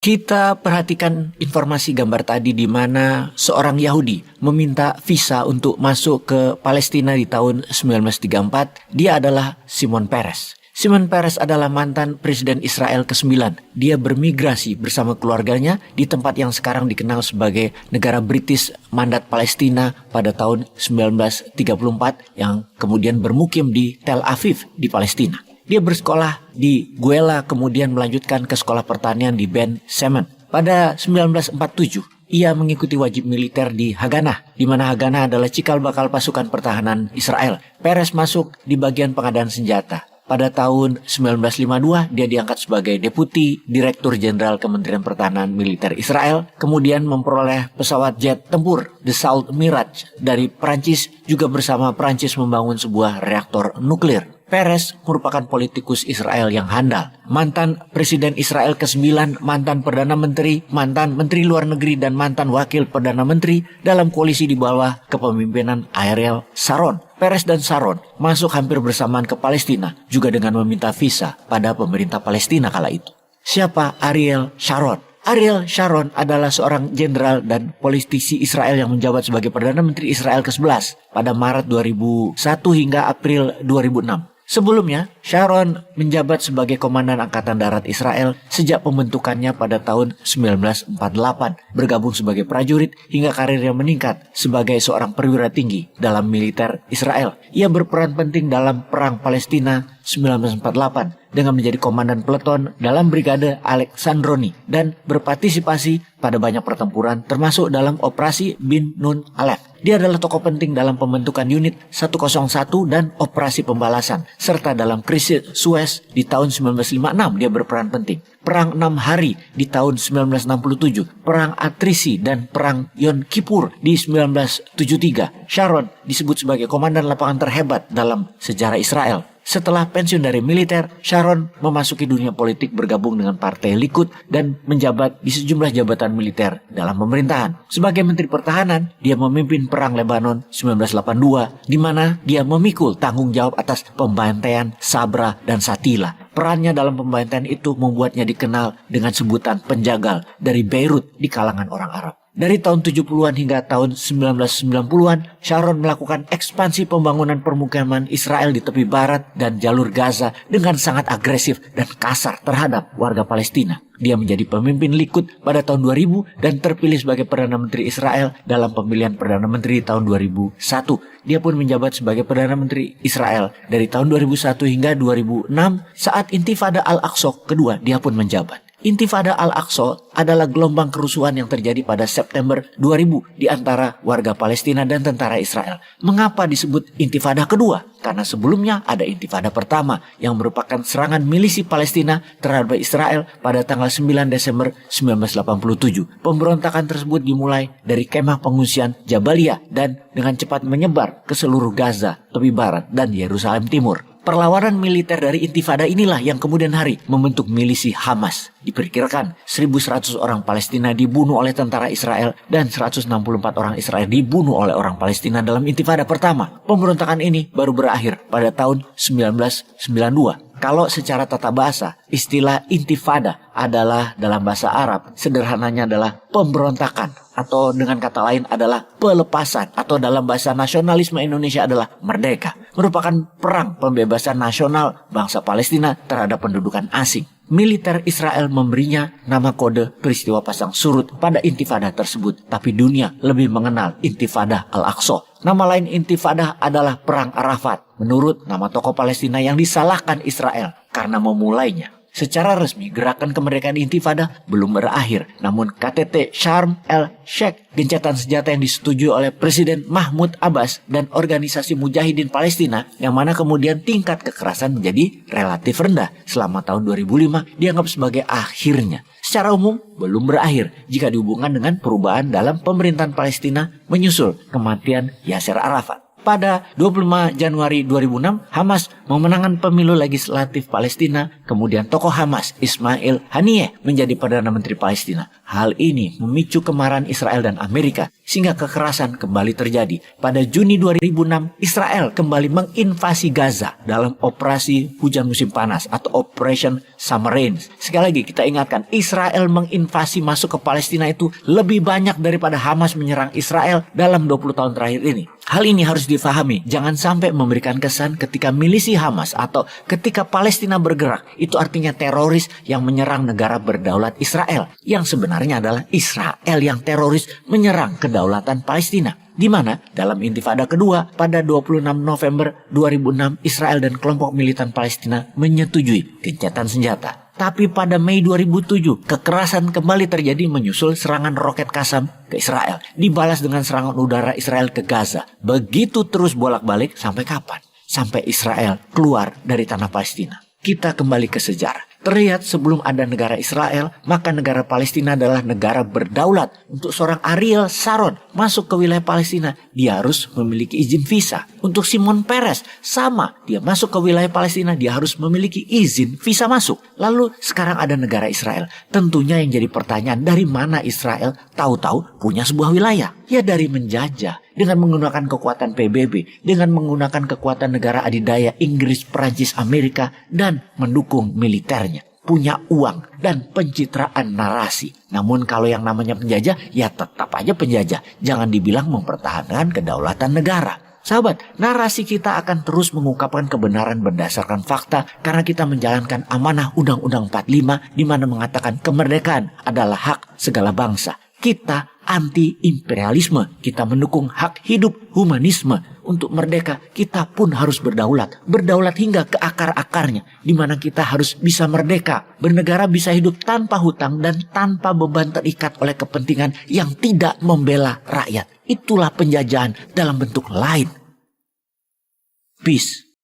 Kita perhatikan informasi gambar tadi di mana seorang Yahudi meminta visa untuk masuk ke Palestina di tahun 1934. Dia adalah Shimon Peres. Shimon Peres adalah mantan Presiden Israel ke-9. Dia bermigrasi bersama keluarganya di tempat yang sekarang dikenal sebagai negara British Mandat Palestina pada tahun 1934 yang kemudian bermukim di Tel Aviv di Palestina. Dia bersekolah di Guela, kemudian melanjutkan ke sekolah pertanian di Ben Semen. Pada 1947, ia mengikuti wajib militer di Haganah, di mana Haganah adalah cikal bakal pasukan pertahanan Israel. Peres masuk di bagian pengadaan senjata. Pada tahun 1952, dia diangkat sebagai Deputi Direktur Jenderal Kementerian Pertahanan Militer Israel, kemudian memperoleh pesawat jet tempur Dassault Mirage dari Prancis, juga bersama Prancis membangun sebuah reaktor nuklir. Peres merupakan politikus Israel yang handal. Mantan Presiden Israel ke-9, mantan Perdana Menteri, mantan Menteri Luar Negeri, dan mantan Wakil Perdana Menteri dalam koalisi di bawah kepemimpinan Ariel Sharon. Peres dan Sharon masuk hampir bersamaan ke Palestina, juga dengan meminta visa pada pemerintah Palestina kala itu. Siapa Ariel Sharon? Ariel Sharon adalah seorang jenderal dan politisi Israel yang menjabat sebagai Perdana Menteri Israel ke-11 pada Maret 2001 hingga April 2006. Sebelumnya, Sharon menjabat sebagai Komandan Angkatan Darat Israel sejak pembentukannya pada tahun 1948, bergabung sebagai prajurit hingga karirnya meningkat sebagai seorang perwira tinggi dalam militer Israel. Ia berperan penting dalam Perang Palestina 1948 dengan menjadi komandan peleton dalam Brigade Alexandroni dan berpartisipasi pada banyak pertempuran termasuk dalam Operasi Bin Nun Aleph. Dia adalah tokoh penting dalam pembentukan unit 101 dan operasi pembalasan, serta dalam krisis Suez di tahun 1956 dia berperan penting. Perang 6 hari di tahun 1967, Perang Atrisi dan Perang Yom Kippur di 1973. Sharon disebut sebagai komandan lapangan terhebat dalam sejarah Israel. Setelah pensiun dari militer, Sharon memasuki dunia politik bergabung dengan Partai Likud dan menjabat di sejumlah jabatan militer dalam pemerintahan. Sebagai Menteri Pertahanan, dia memimpin Perang Lebanon 1982, di mana dia memikul tanggung jawab atas pembantaian Sabra dan Shatila. Perannya dalam pembantaian itu membuatnya dikenal dengan sebutan penjagal dari Beirut di kalangan orang Arab. Dari tahun 70-an hingga tahun 1990-an, Sharon melakukan ekspansi pembangunan permukiman Israel di tepi barat dan jalur Gaza dengan sangat agresif dan kasar terhadap warga Palestina. Dia menjadi pemimpin Likud pada tahun 2000 dan terpilih sebagai Perdana Menteri Israel dalam pemilihan Perdana Menteri tahun 2001. Dia pun menjabat sebagai Perdana Menteri Israel dari tahun 2001 hingga 2006. Saat Intifada Al-Aqsa kedua, dia pun menjabat. Intifada Al-Aqsa adalah gelombang kerusuhan yang terjadi pada September 2000 di antara warga Palestina dan tentara Israel. Mengapa disebut Intifada kedua? Karena sebelumnya ada Intifada pertama yang merupakan serangan milisi Palestina terhadap Israel pada tanggal 9 Desember 1987. Pemberontakan tersebut dimulai dari kemah pengungsian Jabalia dan dengan cepat menyebar ke seluruh Gaza, tepi barat, dan Yerusalem Timur. Perlawanan militer dari Intifada inilah yang kemudian hari membentuk milisi Hamas. Diperkirakan 1.100 orang Palestina dibunuh oleh tentara Israel dan 164 orang Israel dibunuh oleh orang Palestina dalam Intifada pertama. Pemberontakan ini baru berakhir pada tahun 1992. Kalau secara tata bahasa, istilah intifada adalah dalam bahasa Arab, sederhananya adalah pemberontakan. Atau dengan kata lain adalah pelepasan. Atau dalam bahasa nasionalisme Indonesia adalah merdeka. Merupakan perang pembebasan nasional bangsa Palestina terhadap pendudukan asing. Militer Israel memberinya nama kode peristiwa pasang surut pada intifada tersebut. Tapi dunia lebih mengenal Intifada Al-Aqsa. Nama lain Intifada adalah Perang Arafat. Menurut nama tokoh Palestina yang disalahkan Israel karena memulainya. Secara resmi, gerakan kemerdekaan Intifada belum berakhir. Namun KTT Sharm el-Sheikh, gencatan senjata yang disetujui oleh Presiden Mahmud Abbas dan organisasi Mujahidin Palestina, yang mana kemudian tingkat kekerasan menjadi relatif rendah selama tahun 2005, dianggap sebagai akhirnya. Secara umum, belum berakhir jika dihubungkan dengan perubahan dalam pemerintahan Palestina menyusul kematian Yasser Arafat. pada 25 Januari 2006, Hamas memenangkan pemilu legislatif Palestina, kemudian tokoh Hamas, Ismail Haniyeh, menjadi Perdana Menteri Palestina. Hal ini memicu kemarahan Israel dan Amerika, sehingga kekerasan kembali terjadi. Pada Juni 2006, Israel kembali menginvasi Gaza dalam operasi hujan musim panas atau Operation Summer Rain. Sekali lagi kita ingatkan, Israel menginvasi masuk ke Palestina itu lebih banyak daripada Hamas menyerang Israel dalam 20 tahun terakhir ini. Hal ini harus difahami, jangan sampai memberikan kesan ketika milisi Hamas atau ketika Palestina bergerak, itu artinya teroris yang menyerang negara berdaulat Israel. Yang sebenarnya adalah Israel yang teroris menyerang kedaulatan Palestina. Di mana dalam Intifada kedua pada 26 November 2006, Israel dan kelompok militan Palestina menyetujui gencatan senjata. Tapi pada Mei 2007, kekerasan kembali terjadi menyusul serangan roket Qassam ke Israel. Dibalas dengan serangan udara Israel ke Gaza. Begitu terus bolak-balik sampai kapan? Sampai Israel keluar dari tanah Palestina. Kita kembali ke sejarah. Terlihat sebelum ada negara Israel, maka negara Palestina adalah negara berdaulat. Untuk seorang Ariel Sharon masuk ke wilayah Palestina, dia harus memiliki izin visa. Untuk Shimon Peres, sama. Dia masuk ke wilayah Palestina, dia harus memiliki izin visa masuk. Lalu sekarang ada negara Israel. Tentunya yang jadi pertanyaan, dari mana Israel tahu-tahu punya sebuah wilayah? Ya dari menjajah. Dengan menggunakan kekuatan PBB, dengan menggunakan kekuatan negara adidaya Inggris, Perancis, Amerika, dan mendukung militernya. Punya uang dan pencitraan narasi. Namun kalau yang namanya penjajah, ya tetap aja penjajah. Jangan dibilang mempertahankan kedaulatan negara. Sahabat, narasi kita akan terus mengungkapkan kebenaran berdasarkan fakta karena kita menjalankan amanah Undang-Undang 45 di mana mengatakan kemerdekaan adalah hak segala bangsa. Kita anti-imperialisme, kita mendukung hak hidup humanisme. Untuk merdeka, kita pun harus berdaulat. Berdaulat hingga ke akar-akarnya, di mana kita harus bisa merdeka. Bernegara bisa hidup tanpa hutang dan tanpa beban terikat oleh kepentingan yang tidak membela rakyat. Itulah penjajahan dalam bentuk lain. Peace.